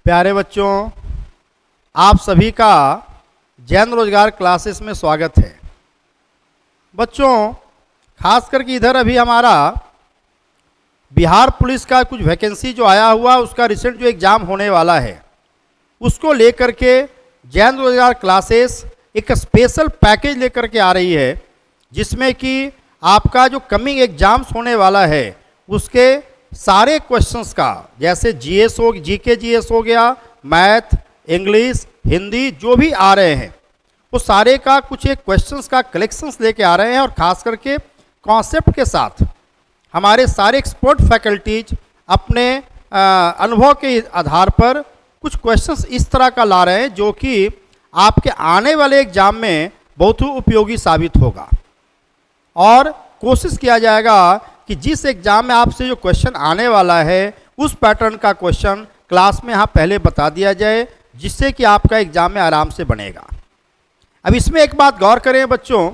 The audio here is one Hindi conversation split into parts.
प्यारे बच्चों, आप सभी का जैन रोजगार क्लासेस में स्वागत है। बच्चों, खास करके इधर अभी हमारा बिहार पुलिस का कुछ वैकेंसी जो आया हुआ, उसका रिसेंट जो एग्ज़ाम होने वाला है, उसको लेकर के जैन रोजगार क्लासेस एक स्पेशल पैकेज लेकर के आ रही है, जिसमें कि आपका जो कमिंग एग्ज़ाम्स होने वाला है उसके सारे क्वेश्चंस का, जैसे जीएस हो, जीके जीएस हो गया, मैथ, इंग्लिश, हिंदी जो भी आ रहे हैं, वो सारे का कुछ एक क्वेश्चंस का कलेक्शंस लेके आ रहे हैं। और ख़ास करके कॉन्सेप्ट के साथ हमारे सारे एक्सपर्ट फैकल्टीज अपने अनुभव के आधार पर कुछ क्वेश्चंस इस तरह का ला रहे हैं जो कि आपके आने वाले एग्ज़ाम में बहुत ही उपयोगी साबित होगा। और कोशिश किया जाएगा कि जिस एग्ज़ाम में आपसे जो क्वेश्चन आने वाला है उस पैटर्न का क्वेश्चन क्लास में यहाँ पहले बता दिया जाए, जिससे कि आपका एग्ज़ाम में आराम से बनेगा। अब इसमें एक बात गौर करें बच्चों,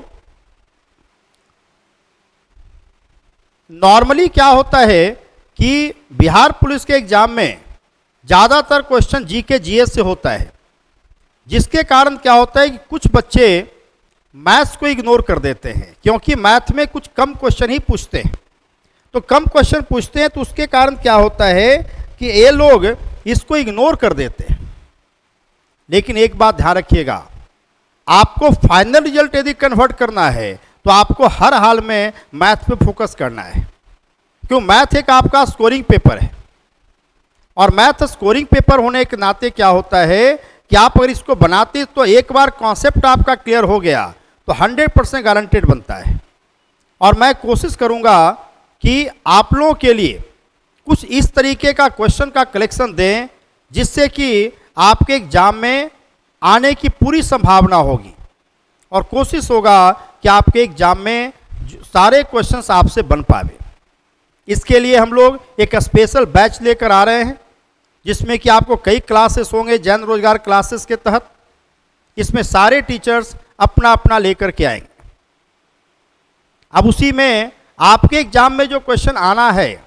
नॉर्मली क्या होता है कि बिहार पुलिस के एग्ज़ाम में ज़्यादातर क्वेश्चन जीके जीएस से होता है, जिसके कारण क्या होता है कि कुछ बच्चे मैथ्स को इग्नोर कर देते हैं, क्योंकि मैथ में कुछ कम क्वेश्चन ही पूछते हैं। तो कम क्वेश्चन पूछते हैं तो उसके कारण क्या होता है कि ये लोग इसको इग्नोर कर देते हैं। लेकिन एक बात ध्यान रखिएगा, आपको फाइनल रिजल्ट यदि कन्वर्ट करना है तो आपको हर हाल में मैथ पे फोकस करना है, क्यों मैथ एक आपका स्कोरिंग पेपर है। और मैथ स्कोरिंग पेपर होने के नाते क्या होता है कि आप अगर इसको बनाते तो एक बार कॉन्सेप्ट आपका क्लियर हो गया तो 100% गारंटेड बनता है। और मैं कोशिश करूंगा कि आप लोगों के लिए कुछ इस तरीके का क्वेश्चन का कलेक्शन दें, जिससे कि आपके एग्जाम में आने की पूरी संभावना होगी। और कोशिश होगा कि आपके एग्जाम में सारे क्वेश्चंस आपसे बन पावे। इसके लिए हम लोग एक स्पेशल बैच लेकर आ रहे हैं, जिसमें कि आपको कई क्लासेस होंगे जैन रोजगार क्लासेस के तहत। इसमें सारे टीचर्स अपना अपना लेकर के आएंगे। अब उसी में आपके एग्जाम में जो क्वेश्चन आना है,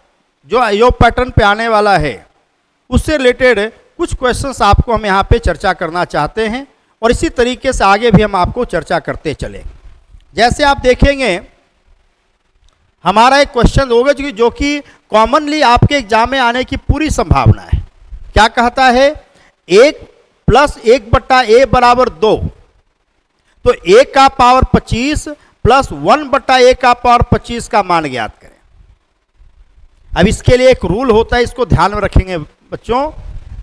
जो आयोग पैटर्न पे आने वाला है, उससे रिलेटेड कुछ क्वेश्चंस आपको हम यहाँ पे चर्चा करना चाहते हैं। और इसी तरीके से आगे भी हम आपको चर्चा करते चलें। जैसे आप देखेंगे, हमारा एक क्वेश्चन होगा जो कि कॉमनली आपके एग्जाम में आने की पूरी संभावना है। क्या कहता है, 1 + 1/a = 2। तो 1 का पावर 25 + 1/a का पावर 25 का मान ज्ञात करें। अब इसके लिए एक रूल होता है, इसको ध्यान में रखेंगे बच्चों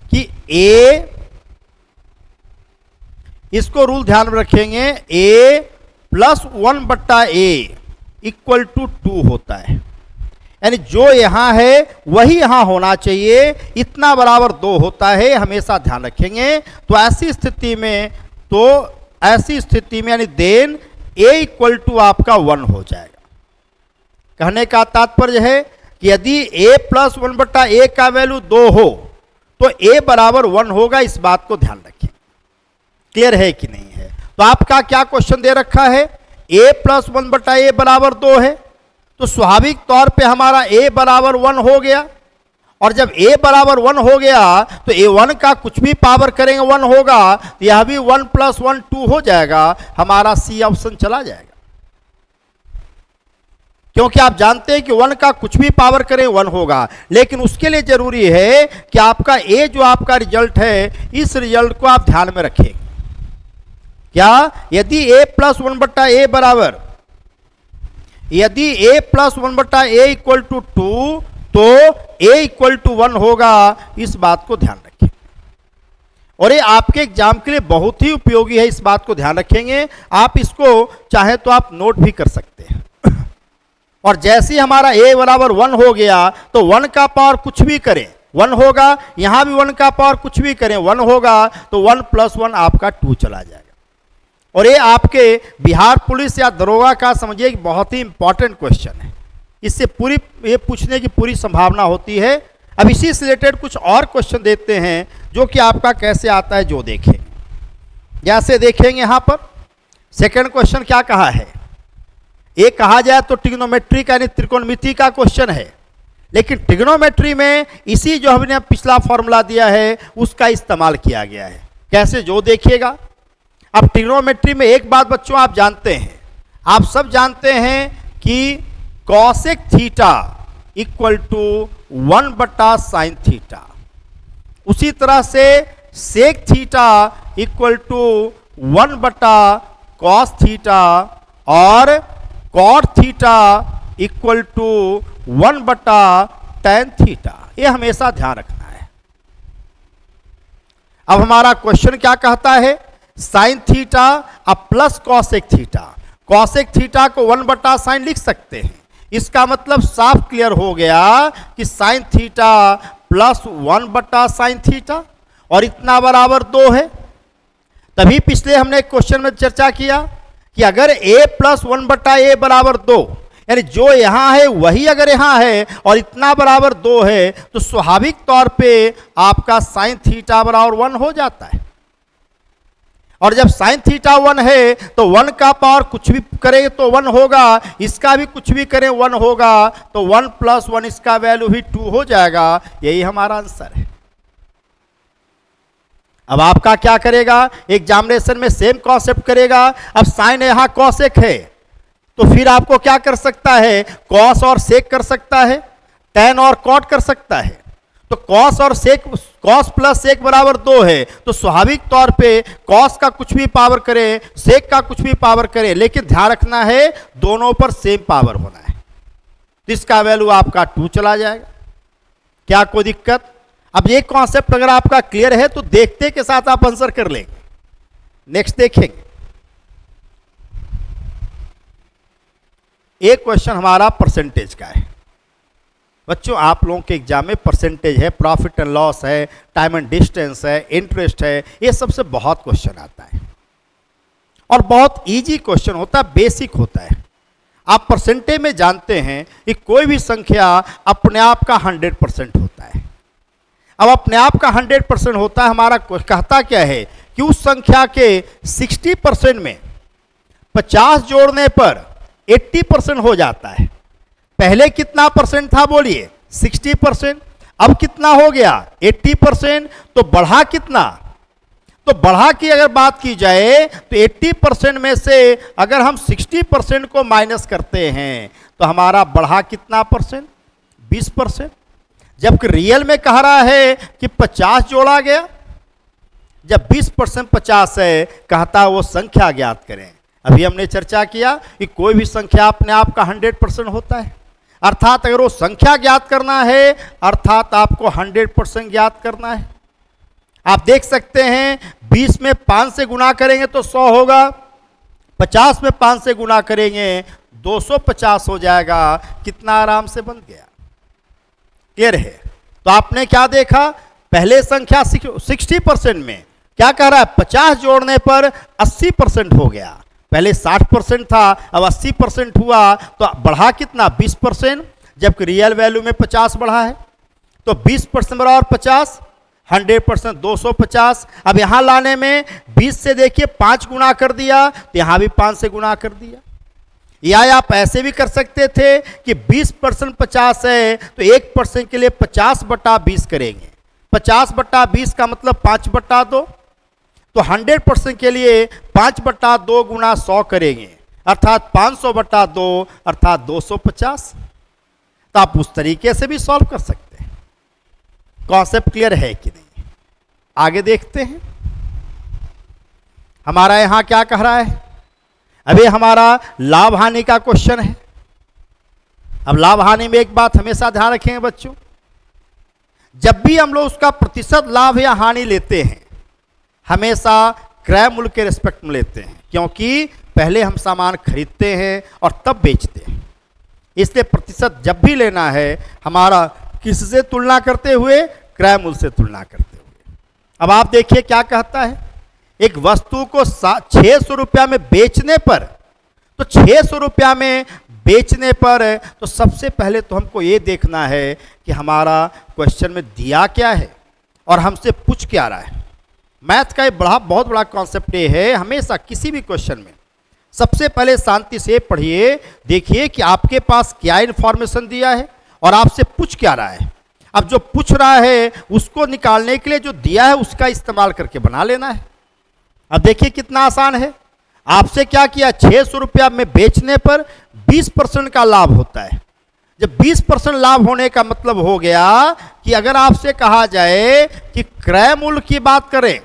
कि इसको रूल ध्यान में रखेंगे, a + 1/a = 2 होता है। यानी जो यहाँ है वही यहाँ होना चाहिए, इतना बराबर 2 होता है, हमेशा ध्यान रखेंगे। तो ऐसी स्थिति में यानी देन a = आपका 1 हो जाएगा। कहने का तात्पर्य है कि यदि a + 1/a का वैल्यू 2 हो तो a = 1 होगा। इस बात को ध्यान रखें। क्लियर है कि नहीं है? तो आपका क्या क्वेश्चन दे रखा है, a + 1/a = 2 है, तो स्वाभाविक तौर पे हमारा a = 1 हो गया। और जब a = 1 हो गया तो a1 का कुछ भी पावर करेंगे 1 होगा, तो यह भी 1 + 1 2 हो जाएगा। हमारा C ऑप्शन चला जाएगा, क्योंकि आप जानते हैं कि 1 का कुछ भी पावर करें 1 होगा। लेकिन उसके लिए जरूरी है कि आपका a जो आपका रिजल्ट है, इस रिजल्ट को आप ध्यान में रखें। क्या, यदि a + 1/a बराबर, यदि a + 1/a = 2 तो a = 1 होगा। इस बात को ध्यान रखें। और ये आपके एग्जाम के लिए बहुत ही उपयोगी है, इस बात को ध्यान रखेंगे। आप इसको चाहे तो आप नोट भी कर सकते हैं। और जैसे ही हमारा a = 1 हो गया तो 1 का पावर कुछ भी करें 1 होगा, यहां भी 1 का पावर कुछ भी करें 1 होगा। तो 1 + 1 आपका 2 चला जाएगा। और ये आपके बिहार पुलिस या दरोगा का समझिए कि बहुत ही इंपॉर्टेंट क्वेश्चन है। इससे पूरी ये पूछने की पूरी संभावना होती है। अब इसी से रिलेटेड कुछ और क्वेश्चन देते हैं जो कि आपका कैसे आता है, जो देखेंगे। जैसे देखेंगे यहाँ पर सेकंड क्वेश्चन क्या कहा है, एक कहा जाए तो ट्रिग्नोमेट्री का यानी त्रिकोणमिति का क्वेश्चन है। लेकिन ट्रिग्नोमेट्री में इसी जो हमने पिछला फॉर्मूला दिया है उसका इस्तेमाल किया गया है। कैसे, जो देखिएगा। अब ट्रिग्नोमेट्री में एक बात बच्चों आप जानते हैं, आप सब जानते हैं कि cosec theta equal to 1/sin theta, उसी तरह से sec theta equal to 1/cos theta और cot theta equal to 1/tan theta. ये हमेशा ध्यान रखना है। अब हमारा क्वेश्चन क्या कहता है, साइन थीटा अब plus cosec theta. Cosec theta को 1/sin लिख सकते हैं, इसका मतलब साफ क्लियर हो गया कि sine theta plus 1/sin theta और इतना बराबर 2 है। तभी पिछले हमने क्वेश्चन में चर्चा किया कि अगर a प्लस 1/a बराबर 2, यानी जो यहां है वही अगर यहां है और इतना बराबर 2 है, तो स्वाभाविक तौर पे आपका साइन थीटा बराबर 1 हो जाता है। और जब साइन थीटा 1 है तो 1 का पावर कुछ भी करें तो 1 होगा, इसका भी कुछ भी करें 1 होगा, तो 1 + 1 इसका वैल्यू भी 2 हो जाएगा। यही हमारा आंसर है। अब आपका क्या करेगा, एग्जामिनेशन में सेम कॉन्सेप्ट करेगा। अब साइन यहां कॉसेक है तो फिर आपको क्या कर सकता है, कॉस और सेक कर सकता है, टैन और कॉट कर सकता है। तो कॉस और सेक, कॉस प्लस सेक बराबर 2 है, तो स्वाभाविक तौर पे कॉस का कुछ भी पावर करें, सेक का कुछ भी पावर करें, लेकिन ध्यान रखना है दोनों पर सेम पावर होना है। तो इसका वैल्यू आपका 2 चला जाएगा। क्या कोई दिक्कत? अब ये कॉन्सेप्ट अगर आपका क्लियर है तो देखते के साथ आप आंसर कर लेंगे। नेक्स्ट देखेंगे, एक क्वेश्चन हमारा परसेंटेज का है। बच्चों आप लोगों के एग्जाम में परसेंटेज है, प्रॉफिट एंड लॉस है, टाइम एंड डिस्टेंस है, इंटरेस्ट है, ये सबसे बहुत क्वेश्चन आता है और बहुत इजी क्वेश्चन होता है, बेसिक होता है। आप परसेंटेज में जानते हैं कि कोई भी संख्या अपने आप का 100% होता है। अब अपने आप का 100% होता है, हमारा कहता क्या है कि उस संख्या के 60% में 50 जोड़ने पर 80% हो जाता है। पहले कितना परसेंट था बोलिए, 60%। अब कितना हो गया, 80%। तो बढ़ा कितना, तो बढ़ा की अगर बात की जाए तो 80% में से अगर हम 60% को माइनस करते हैं तो हमारा बढ़ा कितना परसेंट, 20%। जबकि रियल में कह रहा है कि 50 जोड़ा गया। जब 20% 50 है, कहता है वो संख्या ज्ञात करें। अभी हमने चर्चा किया कि कोई भी संख्या अपने आप का 100% होता है, अर्थात अगर वो संख्या ज्ञात करना है अर्थात आपको 100% ज्ञात करना है। आप देख सकते हैं 20 में 5 से गुना करेंगे तो 100 होगा, 50 में 5 से गुना करेंगे 250 हो जाएगा। कितना आराम से बन गया, क्लियर है। तो आपने क्या देखा, पहले संख्या 60% में क्या कह रहा है, 50 जोड़ने पर 80% हो गया। पहले 60% था, अब 80% हुआ, तो बढ़ा कितना, 20%। जबकि रियल वैल्यू में 50 बढ़ा है, तो 20% बराबर 50, 100% 250। अब यहाँ लाने में 20 से देखिए 5 गुना कर दिया, तो यहाँ भी 5 से गुना कर दिया। या आप ऐसे भी कर सकते थे कि 20% 50 है तो 1% के लिए 50/20 करेंगे। 50/20 का मतलब 5/2, तो 100% के लिए 5/2 गुना 100 करेंगे, अर्थात 500/2 अर्थात 250। तो आप उस तरीके से भी सॉल्व कर सकते हैं। कॉन्सेप्ट क्लियर है कि नहीं? आगे देखते हैं हमारा यहां क्या कह रहा है। अभी हमारा लाभ हानि का क्वेश्चन है। अब लाभ हानि में एक बात हमेशा ध्यान रखेंगे बच्चों, जब भी हम लोग उसका प्रतिशत लाभ या हानि लेते हैं हमेशा क्रय मूल्य के रिस्पेक्ट में लेते हैं, क्योंकि पहले हम सामान खरीदते हैं और तब बेचते हैं। इसलिए प्रतिशत जब भी लेना है हमारा किससे तुलना करते हुए, क्रय मूल्य से तुलना करते हुए। अब आप देखिए क्या कहता है, एक वस्तु को 600 रुपया में बेचने पर, तो 600 रुपया में बेचने पर तो सबसे पहले तो हमको ये देखना है कि हमारा क्वेश्चन में दिया क्या है और हमसे पूछ क्या रहा है। मैथ का एक बहुत बड़ा कॉन्सेप्ट ये है, हमेशा किसी भी क्वेश्चन में सबसे पहले शांति से पढ़िए, देखिए कि आपके पास क्या इन्फॉर्मेशन दिया है और आपसे पूछ क्या रहा है। अब जो पूछ रहा है उसको निकालने के लिए जो दिया है उसका इस्तेमाल करके बना लेना है। अब देखिए कितना आसान है। आपसे क्या किया, 600 रुपया में बेचने पर 20% का लाभ होता है। जब 20% लाभ होने का मतलब हो गया कि अगर आपसे कहा जाए कि क्रय मूल्य की बात करें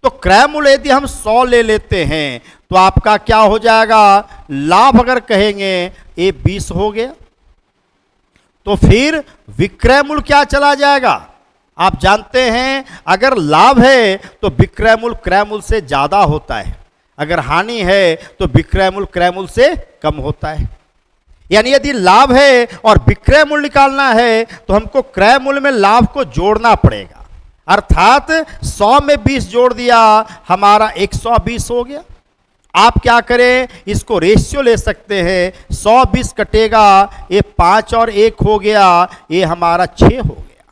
तो क्रय मूल्य यदि हम 100 ले लेते हैं तो आपका क्या हो जाएगा, लाभ अगर कहेंगे ये 20 हो गया। तो फिर विक्रय मूल्य क्या चला जाएगा। आप जानते हैं अगर लाभ है तो विक्रय मूल्य क्रय मूल्य से ज्यादा होता है, अगर हानि है तो विक्रय मूल्य क्रय मूल्य से कम होता है। यानी यदि लाभ है और विक्रय मूल्य निकालना है तो हमको क्रय मूल्य में लाभ को जोड़ना पड़ेगा, अर्थात 100 में 20 जोड़ दिया, हमारा 120 हो गया। आप क्या करें, इसको रेशियो ले सकते हैं, 100 20 कटेगा, ये 5 और 1 हो गया, ये हमारा 6 हो गया।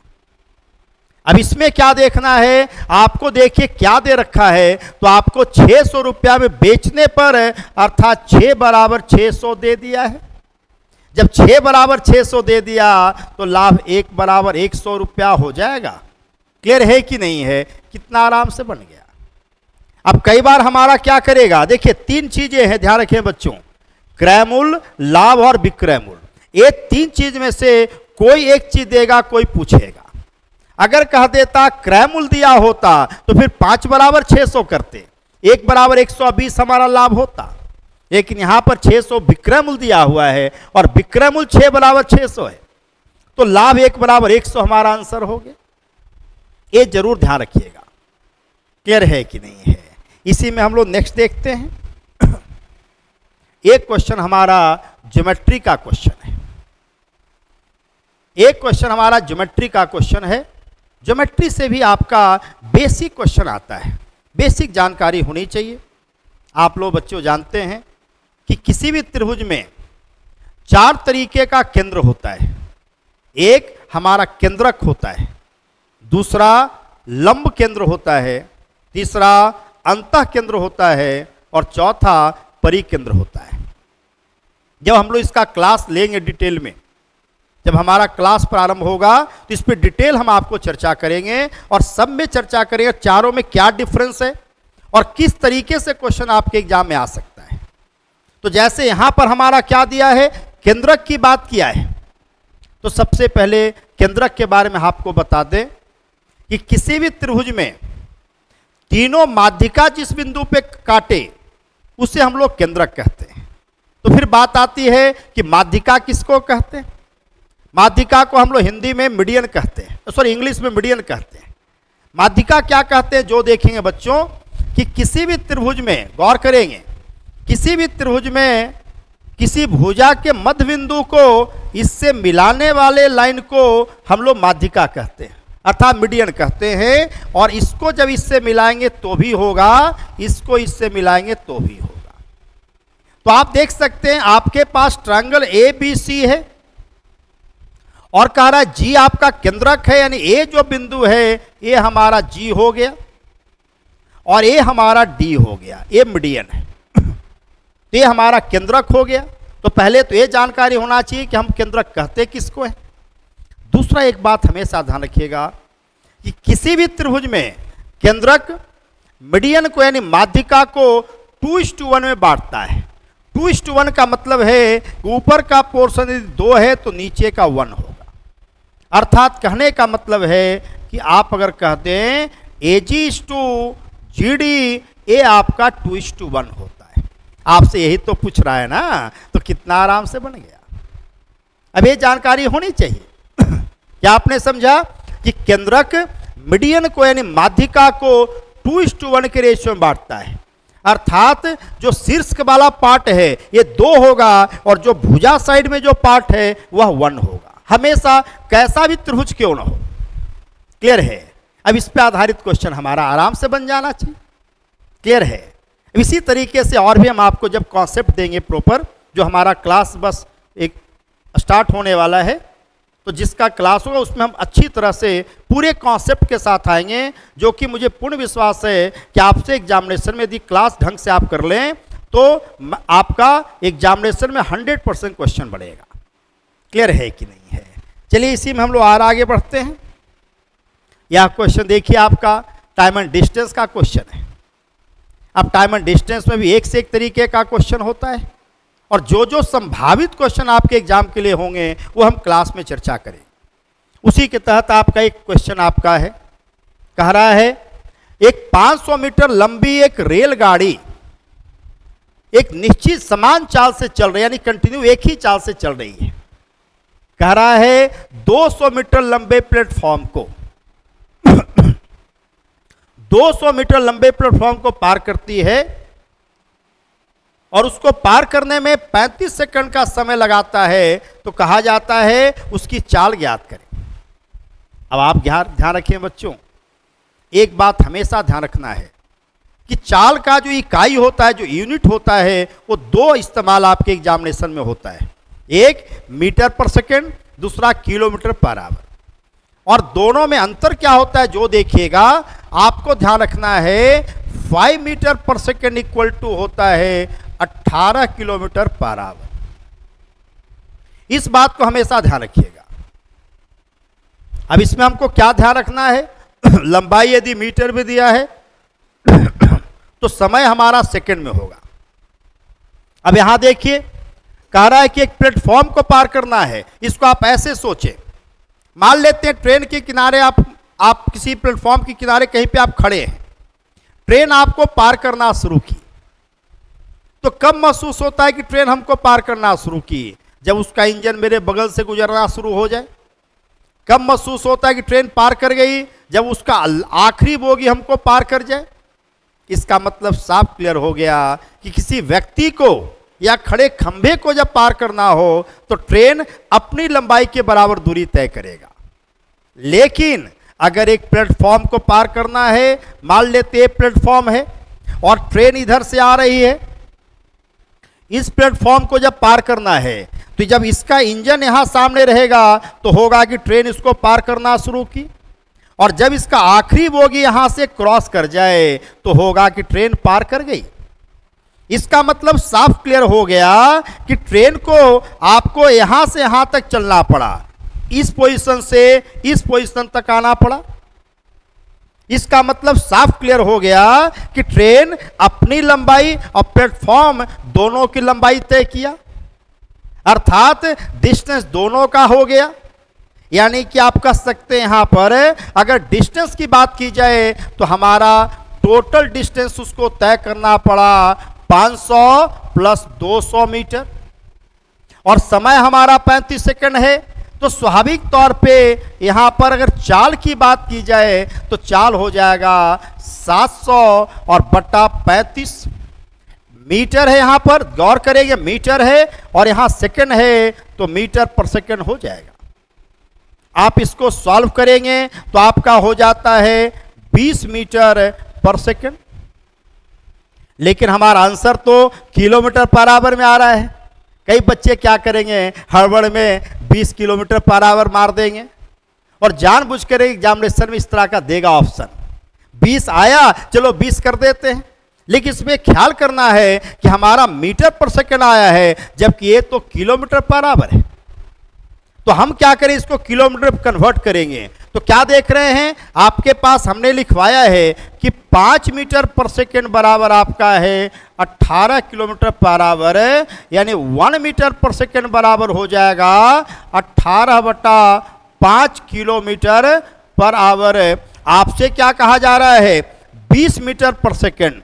अब इसमें क्या देखना है आपको, देखिए क्या दे रखा है, तो आपको 600 रुपया में बेचने पर अर्थात 6 बराबर 600 दे दिया है। जब 6 बराबर 600 दे दिया तो लाभ 1 बराबर 100 रुपया हो जाएगा। क्लियर है कि नहीं है, कितना आराम से बन गया। अब कई बार हमारा क्या करेगा, देखिए 3 चीजें हैं, ध्यान रखें बच्चों, क्रय मूल्य, लाभ और विक्रय मूल्य। ये 3 चीज में से कोई एक चीज देगा, कोई पूछेगा। अगर कह देता क्रय मूल्य दिया होता तो फिर 5 बराबर 600 करते, 1 बराबर 120 हमारा लाभ होता, लेकिन यहां पर 600 विक्रय मूल्य दिया हुआ है और विक्रय मूल्य 6 बराबर 600 है, तो लाभ 1 बराबर 100 हमारा आंसर हो गया। ये जरूर ध्यान रखिएगा। क्लियर है कि नहीं है। इसी में हम लोग नेक्स्ट देखते हैं। एक क्वेश्चन हमारा ज्योमेट्री का क्वेश्चन है। एक क्वेश्चन हमारा ज्योमेट्री का क्वेश्चन है। ज्योमेट्री से भी आपका बेसिक क्वेश्चन आता है, बेसिक जानकारी होनी चाहिए। आप लोग बच्चों जानते हैं कि किसी भी त्रिभुज में 4 तरीके का केंद्र होता है। एक हमारा केंद्रक होता है, दूसरा लंब केंद्र होता है, तीसरा अंतः केंद्र होता है और चौथा परिकेंद्र होता है। जब हम लोग इसका क्लास लेंगे डिटेल में, जब हमारा क्लास प्रारंभ होगा तो इस पर डिटेल हम आपको चर्चा करेंगे और सब में चर्चा करेंगे चारों में क्या डिफरेंस है और किस तरीके से क्वेश्चन आपके एग्जाम में आ सकता है। तो जैसे यहां पर हमारा क्या दिया है, केंद्रक की बात किया है, तो सबसे पहले केंद्रक के बारे में आपको बता दें कि किसी भी त्रिभुज में तीनों माध्यिका जिस बिंदु पे काटे उसे हम लोग केंद्रक कहते हैं। तो फिर बात आती है कि माध्यिका किसको कहते हैं। माध्यिका को हम लोग हिंदी में मीडियन कहते हैं, सॉरी इंग्लिश में मीडियन कहते हैं। माध्यिका क्या कहते हैं, जो देखेंगे बच्चों कि किसी भी त्रिभुज में, गौर करेंगे, किसी भी त्रिभुज में किसी भुजा के मध्य बिंदु को इससे मिलाने वाले लाइन को हम लोग माध्यिका कहते हैं, अर्थात मीडियन कहते हैं। और इसको जब इससे मिलाएंगे तो भी होगा, इसको इससे मिलाएंगे तो भी होगा। तो आप देख सकते हैं आपके पास ट्रायंगल ABC है और कह रहा है जी आपका केंद्रक है, यानी ए जो बिंदु है ये हमारा जी हो गया और ये हमारा डी हो गया, ये मीडियन है, तो ये हमारा केंद्रक हो गया। तो पहले तो ये जानकारी होना चाहिए कि हम केंद्रक कहते किसको है। दूसरा एक बात हमेशा ध्यान रखिएगा कि किसी भी त्रिभुज में केंद्रक मीडियन को यानी माध्यिका को 2:1 में बांटता है। 2:1 का मतलब है कि ऊपर का पोर्शन यदि 2 है तो नीचे का 1 होगा। अर्थात कहने का मतलब है कि आप अगर कह दें AG:GD, ये आपका 2:1 होता है। आपसे यही तो पूछ रहा है ना, तो कितना आराम से बन गया। अब ये जानकारी होनी चाहिए। क्या आपने समझा कि केंद्रक मीडियन को यानी माध्यिका को 2:1 के रेशियो में बांटता है, अर्थात जो शीर्ष वाला पार्ट है ये 2 होगा और जो भुजा साइड में जो पार्ट है वह 1 होगा, हमेशा कैसा भी त्रिभुज क्यों ना हो। क्लियर है। अब इस पे आधारित क्वेश्चन हमारा आराम से बन जाना चाहिए। क्लियर है। इसी तरीके से और भी हम आपको जब कॉन्सेप्ट देंगे प्रॉपर, जो हमारा क्लास बस एक स्टार्ट होने वाला है, तो जिसका क्लास होगा उसमें हम अच्छी तरह से पूरे कॉन्सेप्ट के साथ आएंगे, जो कि मुझे पूर्ण विश्वास है कि आपसे एग्जामिनेशन में यदि क्लास ढंग से आप कर लें तो आपका एग्जामिनेशन में 100% क्वेश्चन बढ़ेगा। क्लियर है कि नहीं है। चलिए इसी में हम लोग और आगे बढ़ते हैं। यह क्वेश्चन देखिए आपका टाइम एंड डिस्टेंस का क्वेश्चन है। अब टाइम एंड डिस्टेंस में भी एक से एक तरीके का क्वेश्चन होता है, और जो जो संभावित क्वेश्चन आपके एग्जाम के लिए होंगे वो हम क्लास में चर्चा करेंगे। उसी के तहत आपका एक क्वेश्चन आपका है, कह रहा है एक 500 मीटर लंबी एक रेलगाड़ी एक निश्चित समान चाल से चल रही है, यानी कंटिन्यू एक ही चाल से चल रही है। कह रहा है 200 मीटर लंबे प्लेटफॉर्म को 200 मीटर लंबे प्लेटफॉर्म को पार करती है और उसको पार करने में 35 सेकंड का समय लगाता है, तो कहा जाता है उसकी चाल ज्ञात करें। अब आप ध्यान रखिए बच्चों, एक बात हमेशा ध्यान रखना है कि चाल का जो इकाई होता है, जो यूनिट होता है, वो दो इस्तेमाल आपके एग्जामिनेशन में होता है। एक मीटर पर सेकंड, दूसरा किलोमीटर पर आवर। और दोनों में अंतर क्या होता है जो देखिएगा, आपको ध्यान रखना है 5 मीटर पर सेकंड इक्वल टू होता है 18 किलोमीटर पर आवर। इस बात को हमेशा ध्यान रखिएगा। अब इसमें हमको क्या ध्यान रखना है, लंबाई यदि मीटर में दिया है तो समय हमारा सेकंड में होगा। अब यहां देखिए कह रहा है कि एक प्लेटफॉर्म को पार करना है। इसको आप ऐसे सोचें, मान लेते हैं ट्रेन के किनारे आप किसी प्लेटफॉर्म के किनारे कहीं पे आप खड़े हैं, ट्रेन आपको पार करना शुरू की, तो कब महसूस होता है कि ट्रेन हमको पार करना शुरू की? जब उसका इंजन मेरे बगल से गुजरना शुरू हो जाए। कब महसूस होता है कि ट्रेन पार कर गई? जब उसका आखिरी बोगी हमको पार कर जाए। इसका मतलब साफ क्लियर हो गया कि किसी व्यक्ति को या खड़े खंभे को जब पार करना हो तो ट्रेन अपनी लंबाई के बराबर दूरी तय करेगा। लेकिन अगर एक प्लेटफॉर्म को पार करना है, मान लेते हैं प्लेटफॉर्म है और ट्रेन इधर से आ रही है, इस प्लेटफॉर्म को जब पार करना है तो जब इसका इंजन यहां सामने रहेगा तो होगा कि ट्रेन इसको पार करना शुरू की, और जब इसका आखिरी बोगी यहां से क्रॉस कर जाए तो होगा कि ट्रेन पार कर गई। इसका मतलब साफ क्लियर हो गया कि ट्रेन को आपको यहां से यहां तक चलना पड़ा, इस पोजीशन से इस पोजीशन तक आना पड़ा। इसका मतलब साफ क्लियर हो गया कि ट्रेन अपनी लंबाई और प्लेटफॉर्म दोनों की लंबाई तय किया, अर्थात डिस्टेंस दोनों का हो गया। यानी कि आप कह सकते हैं यहां पर अगर डिस्टेंस की बात की जाए तो हमारा टोटल डिस्टेंस उसको तय करना पड़ा 500 प्लस 200 मीटर, और समय हमारा 35 सेकंड है। तो स्वाभाविक तौर पे यहां पर अगर चाल की बात की जाए तो चाल हो जाएगा 700 और बटा 35 मीटर है। यहां पर गौर करेंगे मीटर है और यहां सेकंड है तो मीटर पर सेकंड हो जाएगा। आप इसको सॉल्व करेंगे तो आपका हो जाता है 20 मीटर पर सेकंड, लेकिन हमारा आंसर तो किलोमीटर पर आवर में आ रहा है। कई बच्चे क्या करेंगे, हड़बड़ में 20 किलोमीटर पर आवर मार देंगे और जानबूझकर एग्जामिनेशन में इस तरह का देगा ऑप्शन। 20 आया, चलो 20 कर देते हैं, लेकिन इसमें ख्याल करना है कि हमारा मीटर पर सेकंड आया है जबकि ये तो किलोमीटर पर आवर है। तो हम क्या करें, इसको किलोमीटर कन्वर्ट करेंगे। तो क्या देख रहे हैं, आपके पास हमने लिखवाया है कि 5 मीटर पर सेकंड बराबर आपका है 18 किलोमीटर पर आवर, यानी 1 मीटर पर सेकंड बराबर हो जाएगा 18/5 किलोमीटर पर आवर। आपसे क्या कहा जा रहा है, 20 मीटर पर सेकंड,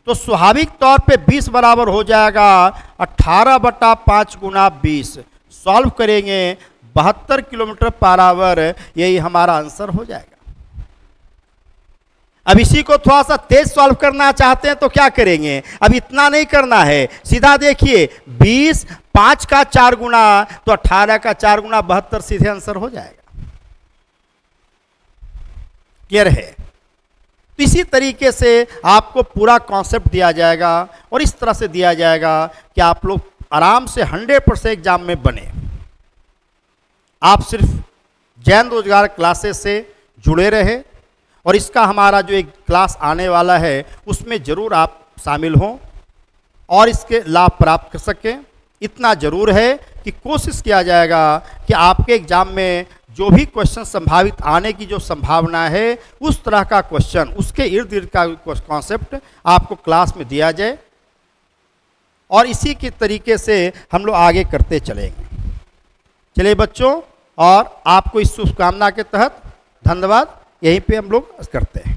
तो स्वाभाविक तौर पे 20 बराबर हो जाएगा 18/5 गुना 20। सॉल्व करेंगे 72 किलोमीटर पर आवर, यही हमारा आंसर हो जाएगा। अब इसी को थोड़ा सा तेज सॉल्व करना चाहते हैं तो क्या करेंगे, अब इतना नहीं करना है, सीधा देखिए 20 5 का 4 गुना तो 18 का 4 गुना 72, सीधे आंसर हो जाएगा। क्लियर है? तो इसी तरीके से आपको पूरा कॉन्सेप्ट दिया जाएगा और इस तरह से दिया जाएगा कि आप लोग आराम से 100% एग्जाम में बने। आप सिर्फ जैन रोजगार क्लासेस से जुड़े रहे और इसका हमारा जो एक क्लास आने वाला है उसमें ज़रूर आप शामिल हों और इसके लाभ प्राप्त कर सकें। इतना ज़रूर है कि कोशिश किया जाएगा कि आपके एग्ज़ाम में जो भी क्वेश्चन संभावित आने की जो संभावना है उस तरह का क्वेश्चन, उसके इर्द गिर्द का कॉन्सेप्ट आपको क्लास में दिया जाए और इसी के तरीके से हम लोग आगे करते चलेंगे। चलिए बच्चों, और आपको इस शुभकामना के तहत धन्यवाद, यहीं पे हम लोग करते हैं।